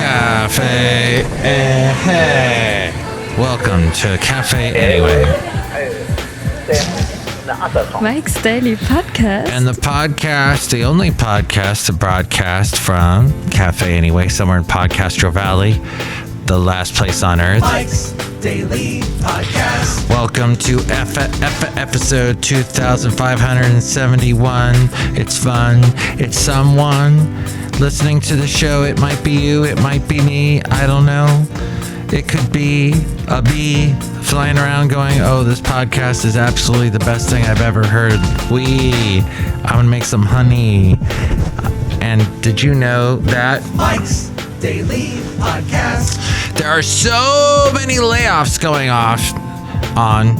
Cafe. Welcome to Cafe Anyway. Mike's Daily Podcast. And the podcast, the only podcast to broadcast from Cafe Anyway, somewhere in Podcastro Valley, the last place on earth. Mike's Daily Podcast. Welcome to episode 2571. It's fun. It's someone listening to the show. It might be you. It might be me. I don't know. It could be a bee flying around going, oh, this podcast is absolutely the best thing I've ever heard. I'm going to make some honey. And did you know that Mike's Daily Podcast. There are so many layoffs going off and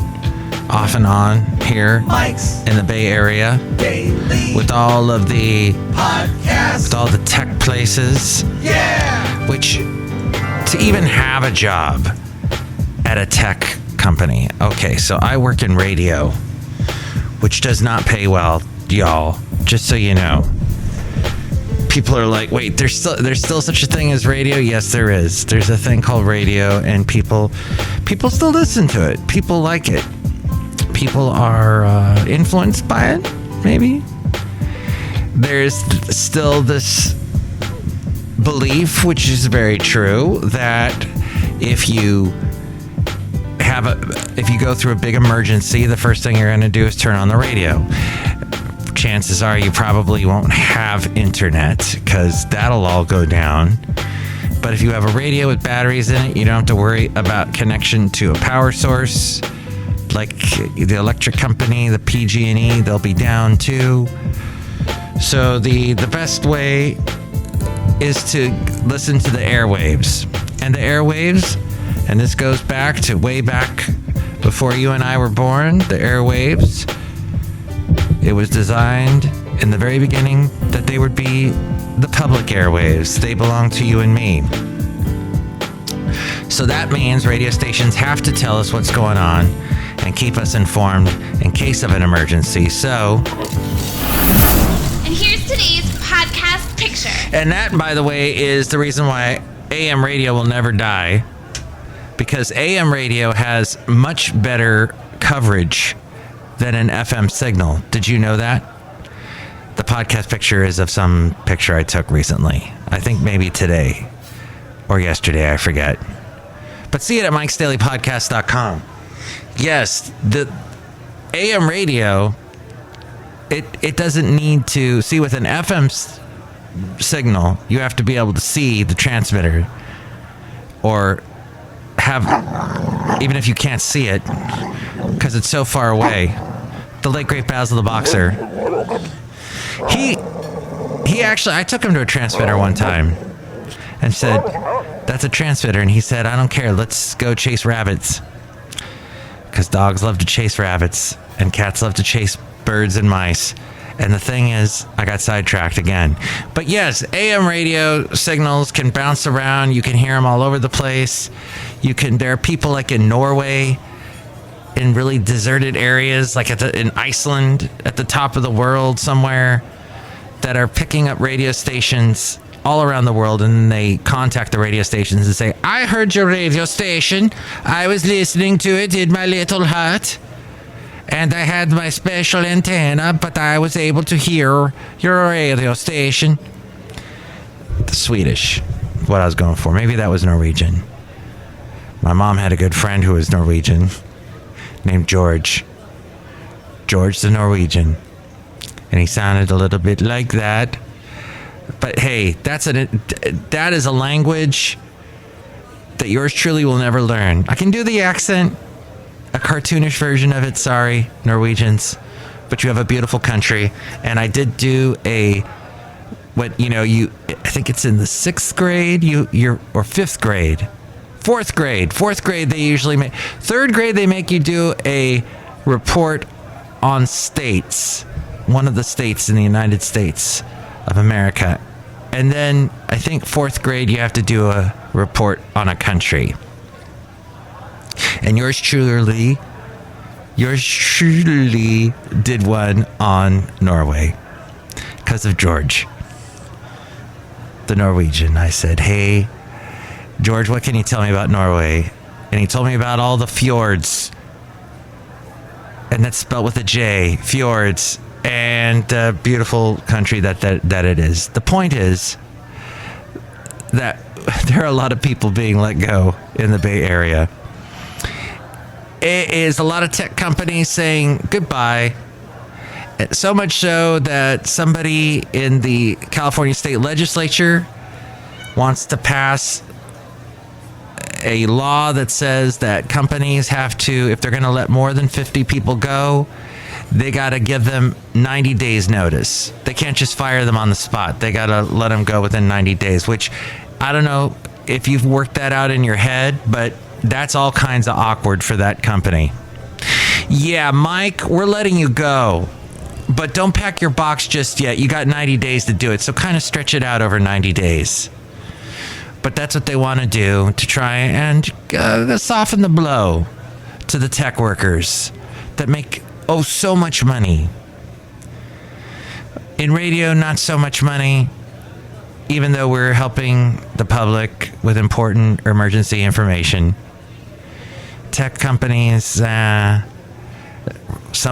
on here Mike's in the Bay Area Daily with all of the Podcast. with all the tech places. Yeah. Which to even have a job at a tech company. Okay, so I work in radio, which does not pay well, y'all. Just so you know. People are like, wait, there's still such a thing as radio? Yes, there is. There's a thing called radio, and people still listen to it. People like it. People are influenced by it, maybe. There's still this belief, which is very true, that if you go through a big emergency, the first thing you're going to do is turn on the radio. Chances are you probably won't have internet because that'll all go down. But if you have a radio with batteries in it, you don't have to worry about connection to a power source. Like the electric company, the PG&E, they'll be down too. So the best way is to listen to the airwaves. And the airwaves, and this goes back to way back before you and I were born, the airwaves, it was designed in the very beginning that they would be the public airwaves. They belong to you and me. So that means radio stations have to tell us what's going on and keep us informed in case of an emergency. So... And here's today's podcast picture. And that, by the way, is the reason why AM radio will never die. Because AM radio has much better coverage than an FM signal. Did you know that? The podcast picture is of some picture I took recently. I think maybe today or yesterday, I forget. But see it at mikesdailypodcast.com. Yes, the AM radio, it doesn't need to see with an FM signal. You have to be able to see the transmitter or have, even if you can't see it, because it's so far away. The late great Basil the Boxer. He actually, I took him to a transmitter one time and said, that's a transmitter. And he said, I don't care. Let's go chase rabbits. Because dogs love to chase rabbits and cats love to chase birds and mice. And the thing is, I got sidetracked again. But yes, AM radio signals can bounce around. You can hear them all over the place. There are people like in Norway, in really deserted areas, like in Iceland, at the top of the world somewhere, that are picking up radio stations all around the world, and they contact the radio stations and say, I heard your radio station. I was listening to it in my little hut, and I had my special antenna, but I was able to hear your radio station. The Swedish, what I was going for. Maybe that was Norwegian. My mom had a good friend who was Norwegian, named George. George the Norwegian. And he sounded a little bit like that. But hey, that is a language that yours truly will never learn. I can do the accent, a cartoonish version of it, sorry, Norwegians. But you have a beautiful country. And I did do I think it's in the 6th grade, or 5th grade. 4th grade, they usually make. 3rd grade, they make you do a report on states. One of the states in the United States of America. And then I think 4th grade, you have to do a report on a country. And yours truly did one on Norway because of George, the Norwegian. I said, hey, George, what can you tell me about Norway? And he told me about all the fjords. And that's spelled with a J, fjords, and beautiful country that it is. The point is that there are a lot of people being let go in the Bay Area. It is a lot of tech companies saying goodbye. So much so that somebody in the California state legislature wants to pass a law that says that companies have to, if they're going to let more than 50 people go, they got to give them 90 days notice. They can't just fire them on the spot. They got to let them go within 90 days, which I don't know if you've worked that out in your head, but that's all kinds of awkward for that company. Yeah, Mike, we're letting you go, but don't pack your box just yet. You got 90 days to do it, so kind of stretch it out over 90 days. But that's what they want to do to try and soften the blow to the tech workers that make so much money. In radio, not so much money, even though we're helping the public with important emergency information. Tech companies, some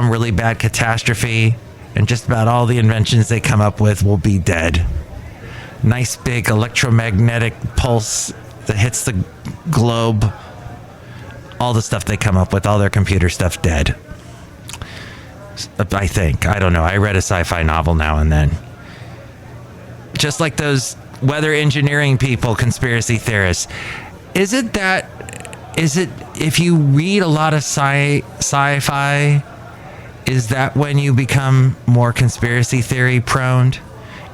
really bad catastrophe, and just about all the inventions they come up with will be dead. Nice big electromagnetic pulse that hits the globe. All the stuff they come up with, all their computer stuff dead. I think. I don't know. I read a sci-fi novel now and then. Just like those weather engineering people, conspiracy theorists. Is it if you read a lot of sci-fi, is that when you become more conspiracy theory prone?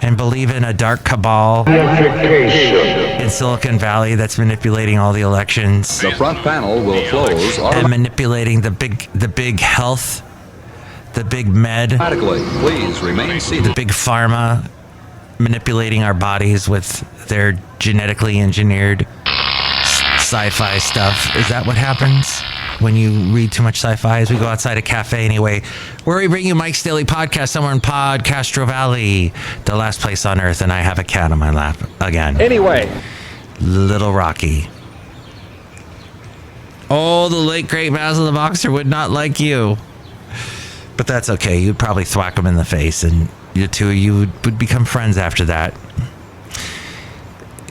And believe in a dark cabal in Silicon Valley that's manipulating all the elections. The front panel will close and manipulating the big health, the big med, automatically. Please remain seated. The big pharma manipulating our bodies with their genetically engineered sci-fi stuff. Is that what happens when you read too much sci-fi? As we go outside a cafe anyway, where we bring you Mike's Daily Podcast somewhere in Podcastro Valley, the last place on earth, and I have a cat on my lap again. Anyway, Little Rocky. Oh, the late great Basil the Boxer would not like you, but that's okay. You'd probably thwack him in the face, and the two of you would become friends after that.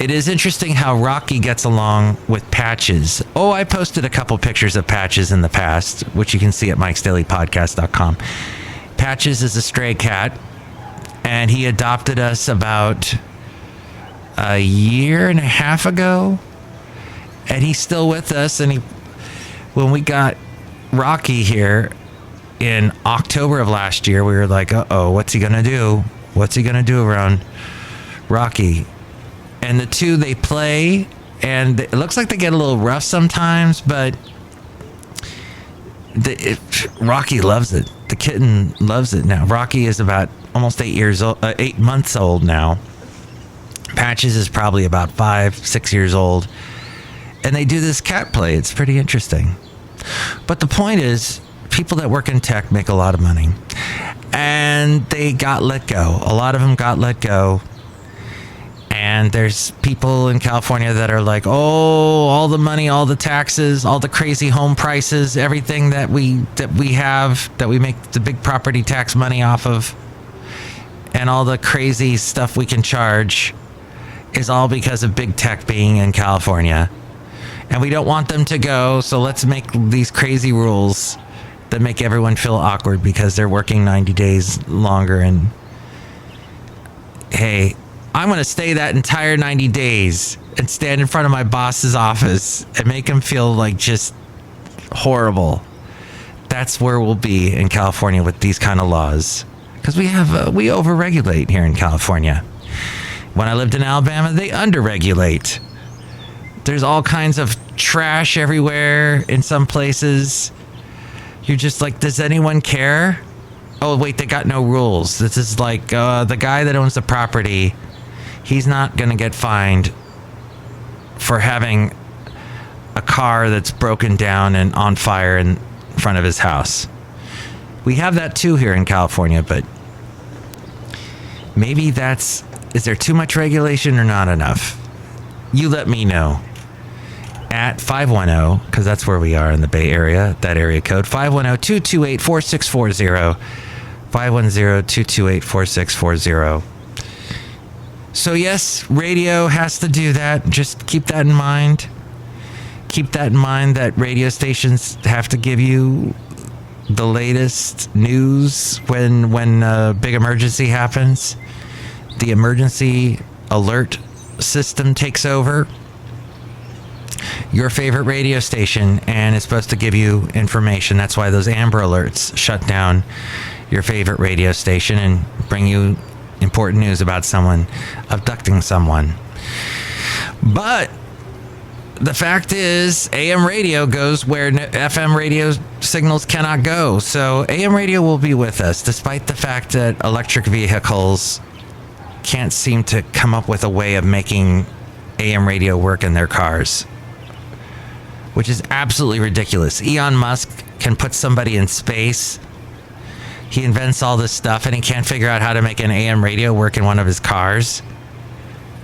It is interesting how Rocky gets along with Patches. Oh, I posted a couple pictures of Patches in the past, which you can see at mikesdailypodcast.com. Patches is a stray cat, and he adopted us about a year and a half ago, and he's still with us. And when we got Rocky here in October of last year, we were like, uh-oh, what's he gonna do? What's he gonna do around Rocky? And the two, they play, and it looks like they get a little rough sometimes, but Rocky loves it. The kitten loves it now. Rocky is about almost 8 months old now. Patches is probably about 5-6 years old. And they do this cat play. It's pretty interesting. But the point is, people that work in tech make a lot of money. And they got let go. A lot of them got let go. And there's people in California that are like, oh, all the money, all the taxes, all the crazy home prices, everything that we make the big property tax money off of, and all the crazy stuff we can charge is all because of big tech being in California. And we don't want them to go, so let's make these crazy rules that make everyone feel awkward because they're working 90 days longer. And hey, I'm going to stay that entire 90 days and stand in front of my boss's office and make him feel like just horrible. That's where we'll be in California with these kind of laws. Because we overregulate here in California. When I lived in Alabama, they underregulate. There's all kinds of trash everywhere in some places. You're just like, does anyone care? Oh, wait, they got no rules. This is like the guy that owns the property. He's not going to get fined for having a car that's broken down and on fire in front of his house. We have that too here in California, but maybe is there too much regulation or not enough? You let me know. at 510, because that's where we are in the Bay Area, that area code, 510-228-4640, 510-228-4640. So yes, radio has to do that. Just keep that in mind. Keep that in mind that radio stations have to give you the latest news when a big emergency happens. The emergency alert system takes over your favorite radio station and is supposed to give you information. That's why those Amber Alerts shut down your favorite radio station and bring you important news about someone abducting someone. But the fact is, AM radio goes where FM radio signals cannot go. So AM radio will be with us, despite the fact that electric vehicles can't seem to come up with a way of making AM radio work in their cars, which is absolutely ridiculous. Elon Musk can put somebody in space. He invents all this stuff and he can't figure out how to make an AM radio work in one of his cars.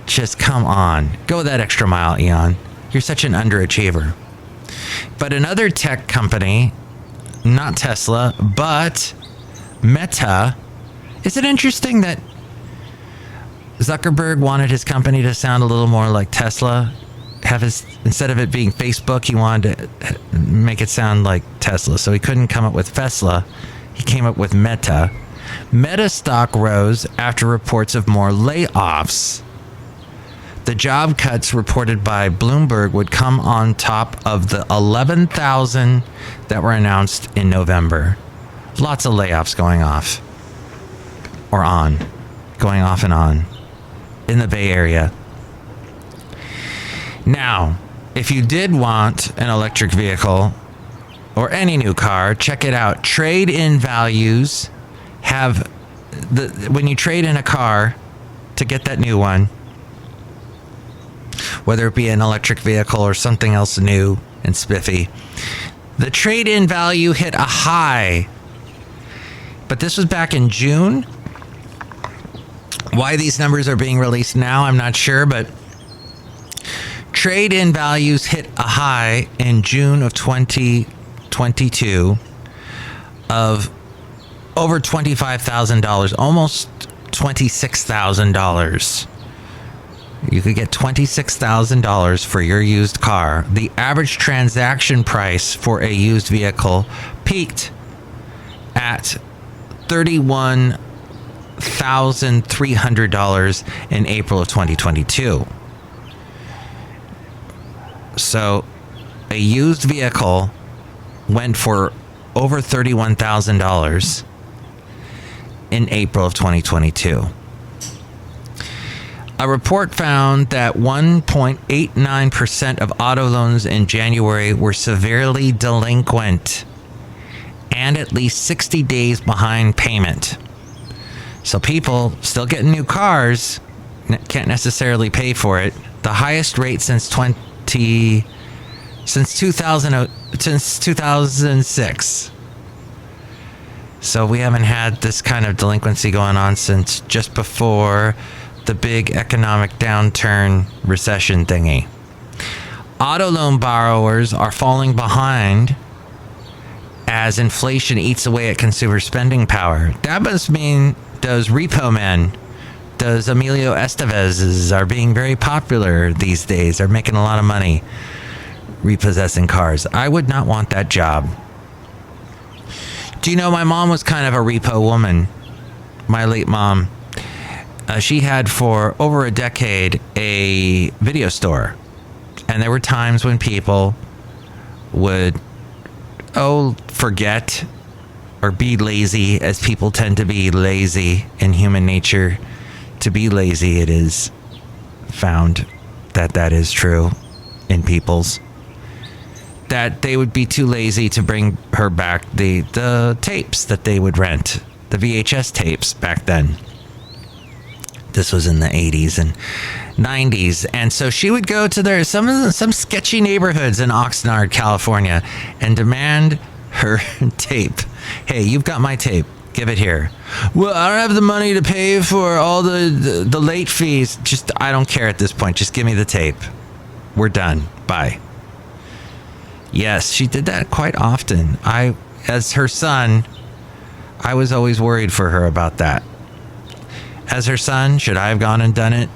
Just come on. Go that extra mile, Elon. You're such an underachiever. But another tech company, not Tesla, but Meta. Is it interesting that Zuckerberg wanted his company to sound a little more like Tesla? Instead of it being Facebook, he wanted to make it sound like Tesla. So he couldn't come up with Tesla. He came up with Meta. Meta stock rose after reports of more layoffs. The job cuts reported by Bloomberg would come on top of the 11,000 that were announced in November. Lots of layoffs going off and on in the Bay Area. Now, if you did want an electric vehicle or any new car, check it out. Trade-in values when you trade in a car to get that new one, whether it be an electric vehicle or something else new and spiffy, the trade-in value hit a high. But this was back in June. Why these numbers are being released now, I'm not sure, but trade-in values hit a high in June of 2022 of over $25,000, almost $26,000. You could get $26,000 for your used car. The average transaction price for a used vehicle peaked at $31,300 in April of 2022. So a used vehicle went for over $31,000 in April of 2022. A report found that 1.89% of auto loans in January were severely delinquent and at least 60 days behind payment. So people still getting new cars can't necessarily pay for it. The highest rate since 2006. So we haven't had this kind of delinquency going on since just before the big economic downturn recession thingy. Auto loan borrowers are falling behind as inflation eats away at consumer spending power. That must mean those repo men, those Emilio Estevez's are being very popular these days. They're making a lot of money repossessing cars. I would not want that job. Do you know my mom was kind of a repo woman? My late mom. She had for over a decade a video store. And there were times when people would, forget or be lazy, as people tend to be lazy in human nature. To be lazy, it is found that is true in people's. That they would be too lazy to bring her back the tapes that they would rent, the VHS tapes back then. This was in the 80s and 90s. And so she would go to some sketchy neighborhoods in Oxnard, California, and demand her tape. Hey, you've got my tape. Give it here. Well, I don't have the money to pay for all the late fees. I don't care at this point. Just give me the tape. We're done. Bye. Yes, she did that quite often. As her son, I was always worried for her about that. As her son, should I have gone and done it?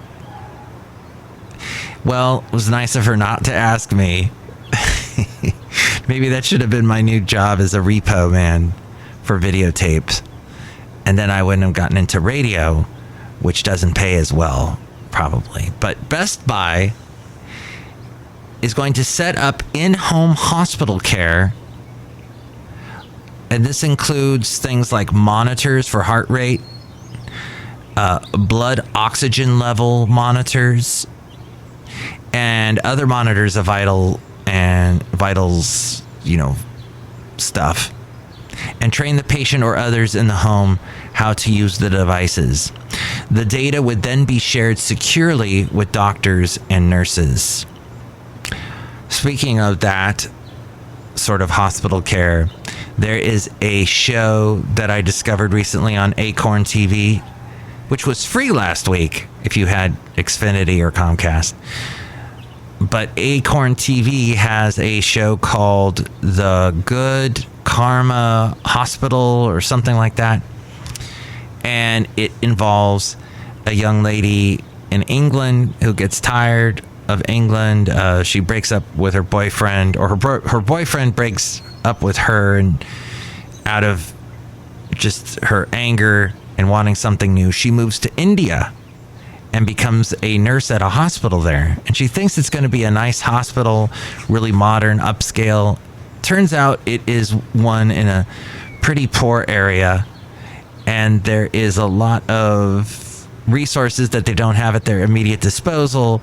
Well, it was nice of her not to ask me. Maybe that should have been my new job as a repo man for videotapes. And then I wouldn't have gotten into radio, which doesn't pay as well, probably. But Best Buy is going to set up in-home hospital care. And this includes things like monitors for heart rate, blood oxygen level monitors, and other monitors of vitals, stuff, and train the patient or others in the home how to use the devices. The data would then be shared securely with doctors and nurses. Speaking of that sort of hospital care, there is a show that I discovered recently on Acorn TV, which was free last week if you had Xfinity or Comcast. But Acorn TV has a show called The Good Karma Hospital or something like that. And it involves a young lady in England who gets tired of England. She breaks up with her boyfriend, or her boyfriend breaks up with her, and out of just her anger and wanting something new, she moves to India and becomes a nurse at a hospital there. And she thinks it's going to be a nice hospital, really modern, upscale. Turns out it is one in a pretty poor area, and there is a lot of resources that they don't have at their immediate disposal.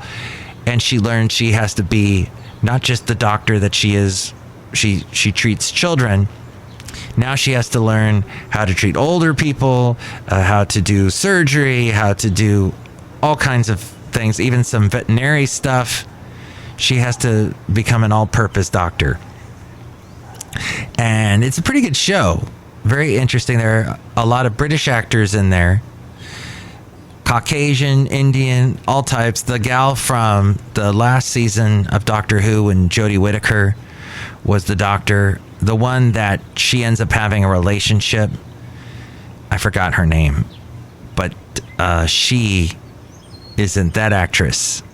And she learns she has to be not just the doctor that she is. She treats children. Now she has to learn how to treat older people, how to do surgery, how to do all kinds of things, even some veterinary stuff. She has to become an all-purpose doctor. And it's a pretty good show. Very interesting. There are a lot of British actors in there. Caucasian, Indian, all types. The gal from the last season of Doctor Who, and Jodie Whittaker was the doctor. The one that she ends up having a relationship. I forgot her name. But she isn't that actress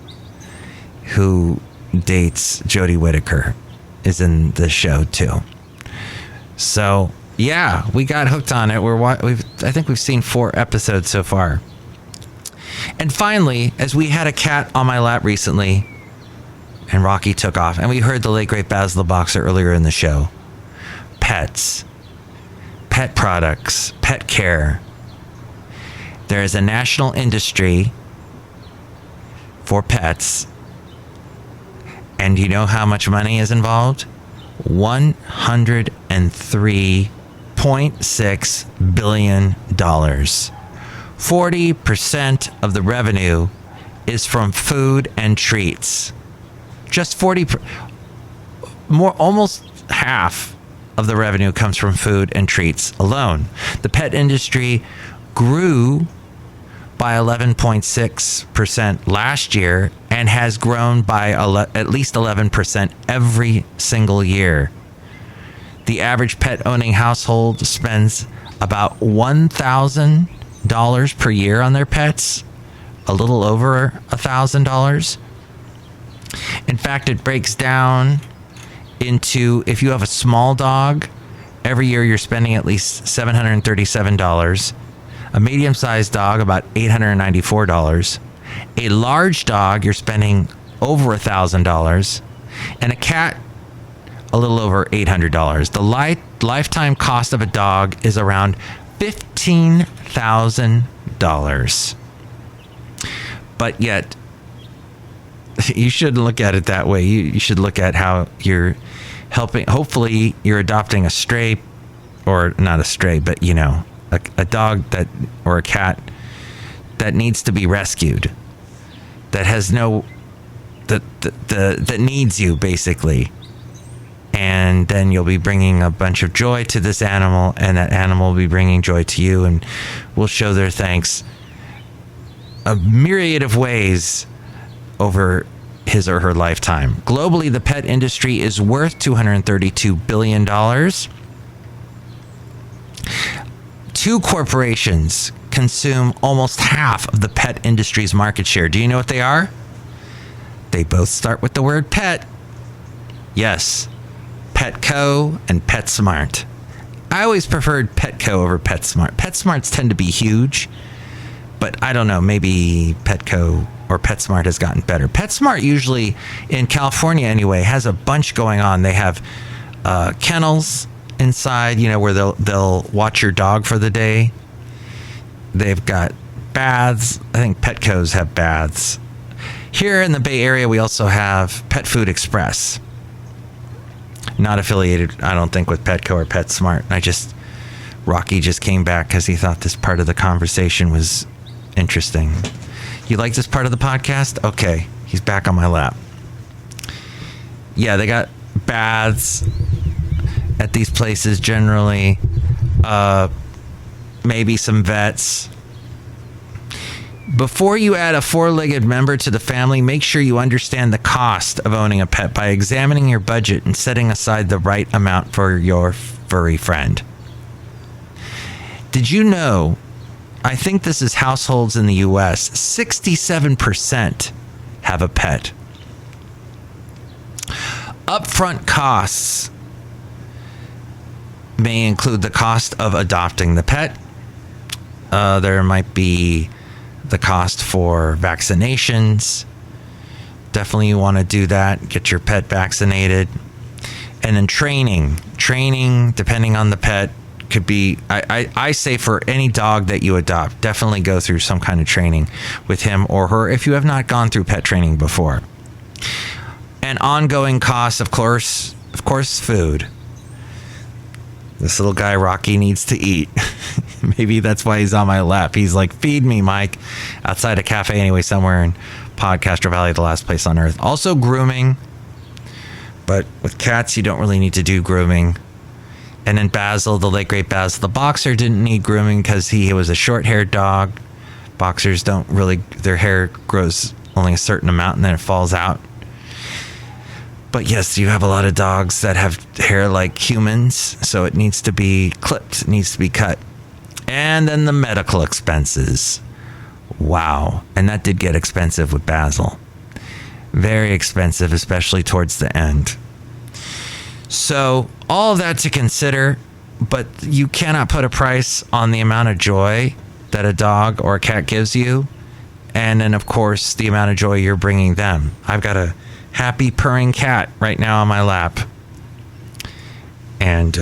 who dates Jodie Whittaker is in the show too. So yeah, we got hooked on it. I think we've seen 4 episodes so far. And finally, as we had a cat on my lap recently, and Rocky took off, and we heard the late great Basil the Boxer earlier in the show. Pets, pet products, pet care. There is a national industry for pets. And you know how much money is involved? $103.6 billion. 40% of the revenue is from food and treats. Just 40%, more, almost half of the revenue comes from food and treats alone. The pet industry grew by 11.6% last year and has grown by at least 11% every single year. The average pet owning household spends about $1,000 per year on their pets, a little over $1,000. In fact, it breaks down into, if you have a small dog, every year you're spending at least $737. A medium-sized dog, about $894. A large dog, you're spending over $1,000. And a cat, a little over $800. The lifetime cost of a dog is around $15,000. But yet, you shouldn't look at it that way. You should look at how you're helping. Hopefully, you're adopting a stray, or not a stray, but you know, a dog that, or a cat that needs to be rescued, that has no, that needs you basically. And then you'll be bringing a bunch of joy to this animal, and that animal will be bringing joy to you, and will show their thanks a myriad of ways over his or her lifetime. Globally, the pet industry is worth $232 billion. Two corporations consume almost half of the pet industry's market share. Do you know what they are? They both start with the word pet. Yes, Petco and PetSmart. I always preferred Petco over PetSmart. PetSmarts tend to be huge, but I don't know, maybe Petco or PetSmart has gotten better. PetSmart usually, in California anyway, has a bunch going on. They have kennels inside, where they'll watch your dog for the day. They've got baths. I think Petcos have baths. Here in the Bay Area, we also have Pet Food Express. Not affiliated, I don't think, with Petco or PetSmart. Rocky just came back because he thought this part of the conversation was interesting. You like this part of the podcast? Okay, he's back on my lap. Yeah, they got baths at these places generally. Maybe some vets. Before you add a four-legged member to the family, make sure you understand the cost of owning a pet by examining your budget and setting aside the right amount for your furry friend. Did you know, I think this is households in the U.S., 67% have a pet. Upfront costs may include the cost of adopting the pet. There might be the cost for vaccinations. Definitely you want to do that. Get your pet vaccinated. And then training, depending on the pet, could be, I say for any dog that you adopt, definitely go through some kind of training with him or her if you have not gone through pet training before. And ongoing costs, of course, food. This little guy, Rocky, needs to eat. Maybe that's why he's on my lap. He's like, feed me, Mike. Outside a cafe anyway, somewhere in Podcaster Valley, the last place on earth. Also grooming. But with cats, you don't really need to do grooming. And then Basil, the late great Basil, the boxer, didn't need grooming because he was a short-haired dog. Boxers don't really, their hair grows only a certain amount and then it falls out. But yes, you have a lot of dogs that have hair like humans, so it needs to be clipped, it needs to be cut. And then the medical expenses. Wow. And that did get expensive with Basil. Very expensive, especially towards the end. So all of that to consider, but you cannot put a price on the amount of joy that a dog or a cat gives you. And then, of course, the amount of joy you're bringing them. I've got a happy purring cat right now on my lap. And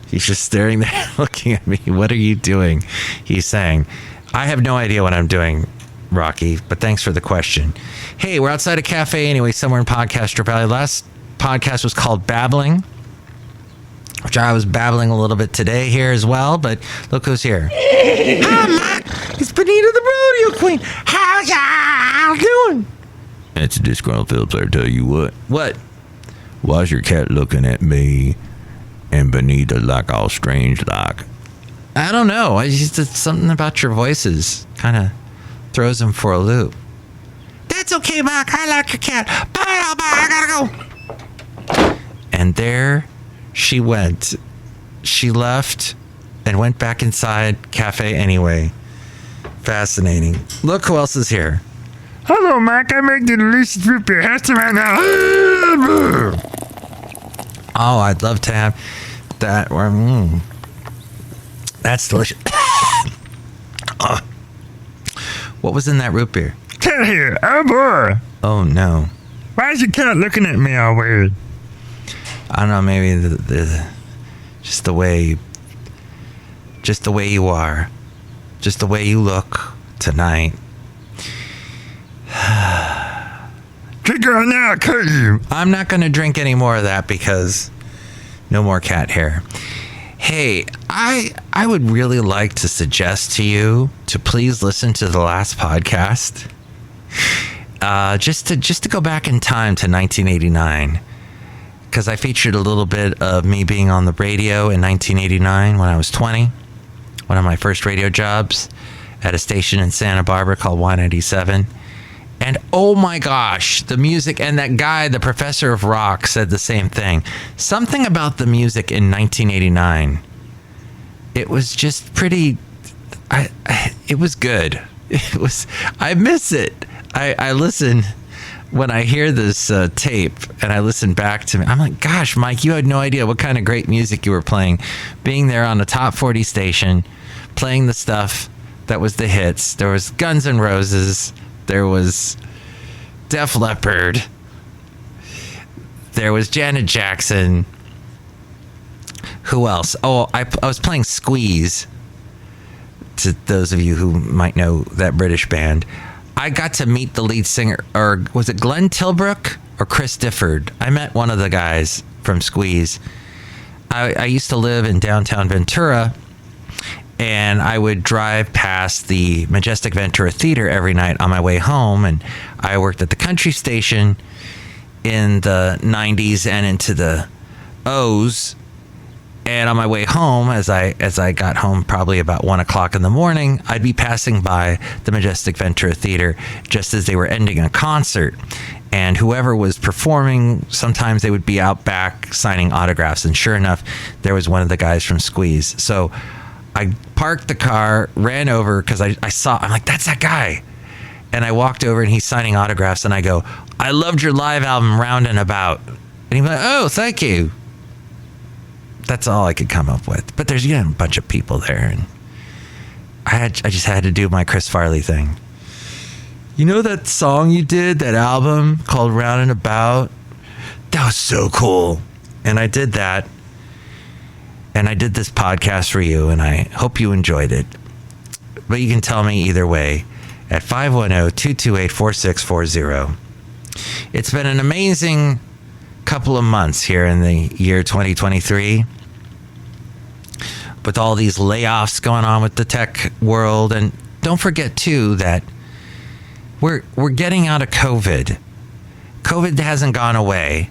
he's just staring there, looking at me. What are you doing? He's saying, I have no idea what I'm doing, Rocky, but thanks for the question. Hey, we're outside a cafe anyway, somewhere in Podcaster Valley. Last podcast was called Babbling, which I was babbling a little bit today here as well, but look who's here. Hi, Mike. It's Benita the Rodeo Queen. How's y'all doing? It's a Disgruntled Fiddle Player, tell you what. What? Why's your cat looking at me and Benita like all strange like? I don't know. It's something about your voices kind of throws him for a loop. That's okay, Mike. I like your cat. Bye, I gotta go. And there she went. She left and went back inside cafe anyway. Fascinating. Look who else is here. Hello, Mike. I make the delicious root beer. Have some right now. Oh, I'd love to have that. That's delicious. What was in that root beer? Cat here. Oh, boy. Oh, no. Why is your cat looking at me all weird? I don't know. Maybe just the way you are, just the way you look tonight. Drink right now, I'll cut you. I'm not going to drink any more of that because no more cat hair. Hey, I would really like to suggest to you to please listen to the last podcast. Just to go back in time to 1989, because I featured a little bit of me being on the radio in 1989 when I was 20. One of my first radio jobs at a station in Santa Barbara called Y97. And oh my gosh, the music, and that guy, the professor of rock, said the same thing. Something about the music in 1989. It was just pretty, it was good. I miss it. I listen, when I hear this tape and I listen back to me, I'm like, gosh, Mike, you had no idea what kind of great music you were playing. Being there on the top 40 station, playing the stuff that was the hits. There was Guns N' Roses. There was Def Leppard. There was Janet Jackson. Who else? Oh, I was playing Squeeze. To those of you who might know that British band. I got to meet the lead singer, or was it Glenn Tilbrook or Chris Difford? I met one of the guys from Squeeze. I used to live in downtown Ventura, and I would drive past the Majestic Ventura Theater every night on my way home, and I worked at the country station in the 90s and into the O's. And on my way home, as I got home probably about 1 o'clock in the morning, I'd be passing by the Majestic Ventura Theater just as they were ending a concert. And whoever was performing, sometimes they would be out back signing autographs. And sure enough, there was one of the guys from Squeeze. So I parked the car, ran over, because I'm like, that's that guy. And I walked over and he's signing autographs. And I go, I loved your live album, Round and About. And he's like, oh, thank you. That's all I could come up with. But there's a bunch of people there, and I just had to do my Chris Farley thing. You know that song you did, that album called Round and About? That was so cool. And I did that. And I did this podcast for you, and I hope you enjoyed it. But you can tell me either way at 510-228-4640. It's been an amazing couple of months here in the year 2023. With all these layoffs going on with the tech world. And don't forget, too, that we're getting out of COVID. COVID hasn't gone away.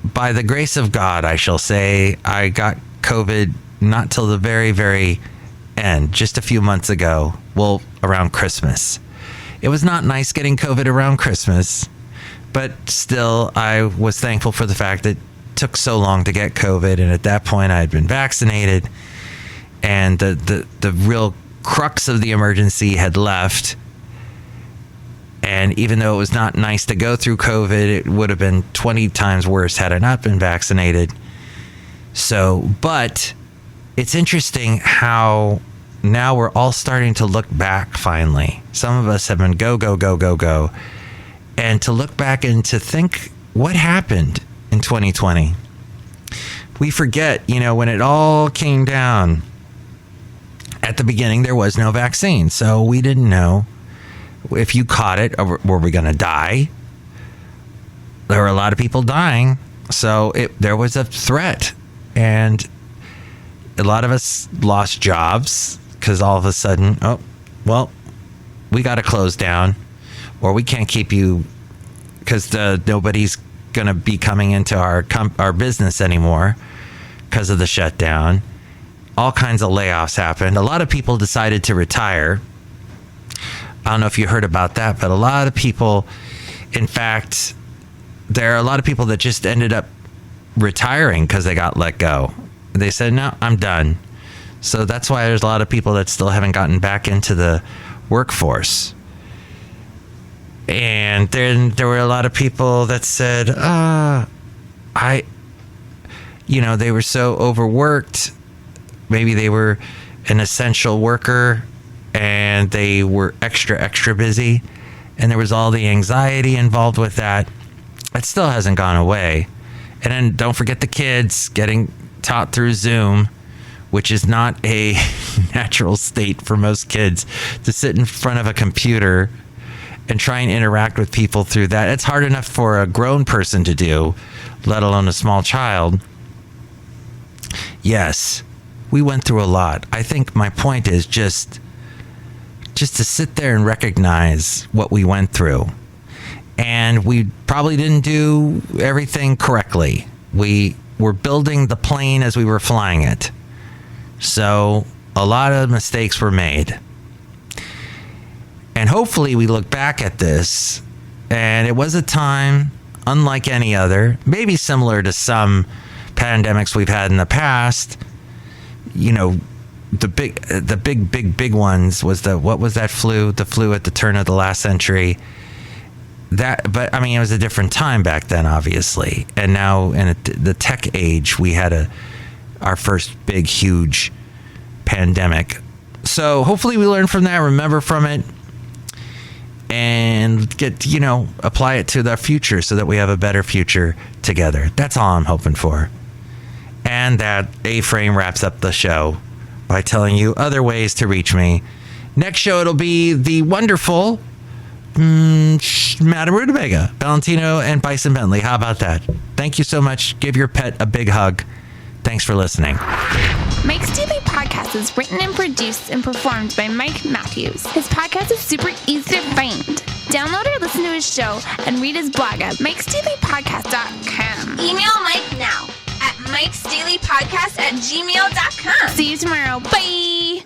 By the grace of God, I shall say, I got COVID not till the very, very end, just a few months ago. Well, around Christmas. It was not nice getting COVID around Christmas, but still, I was thankful for the fact that took so long to get COVID, and at that point I had been vaccinated, and the real crux of the emergency had left. And even though it was not nice to go through COVID, it would have been 20 times worse had I not been vaccinated. So, but it's interesting how now we're all starting to look back finally. Some of us have been go, and to look back and to think what happened in 2020. We forget, when it all came down at the beginning, there was no vaccine. So we didn't know if you caught it, were we going to die? There were a lot of people dying. So there was a threat. And a lot of us lost jobs because all of a sudden, we got to close down, or we can't keep you because nobody's going to be coming into our business anymore because of the shutdown. All kinds of layoffs happened. A lot of people decided to retire. I don't know if you heard about that, but a lot of people, in fact, there are a lot of people that just ended up retiring because they got let go. They said, no, I'm done. So that's why there's a lot of people that still haven't gotten back into the workforce. And then there were a lot of people that said, they were so overworked. Maybe they were an essential worker and they were extra busy. And there was all the anxiety involved with that. It still hasn't gone away. And then don't forget the kids getting taught through Zoom, which is not a natural state for most kids to sit in front of a computer and try and interact with people through that. It's hard enough for a grown person to do, let alone a small child. Yes, we went through a lot. I think my point is just to sit there and recognize what we went through. And we probably didn't do everything correctly. We were building the plane as we were flying it. So a lot of mistakes were made. And hopefully we look back at this and it was a time unlike any other, maybe similar to some pandemics we've had in the past. You know, the big ones was what was that flu? The flu at the turn of the last century. But I mean, it was a different time back then, obviously. And now in the tech age, we had our first big, huge pandemic. So hopefully we learn from that, remember from it, and apply it to the future so that we have a better future together. That's all I'm hoping for. And that A-Frame wraps up the show by telling you other ways to reach me. Next show, it'll be the wonderful Madame Rootabega, Valentino, and Bison Bentley. How about that? Thank you so much. Give your pet a big hug. Thanks for listening. Mike's Daily Podcast is written and produced and performed by Mike Matthews. His podcast is super easy to find. Download or listen to his show and read his blog at mikesdailypodcast.com. Email Mike now at mikesdailypodcast@gmail.com. See you tomorrow. Bye!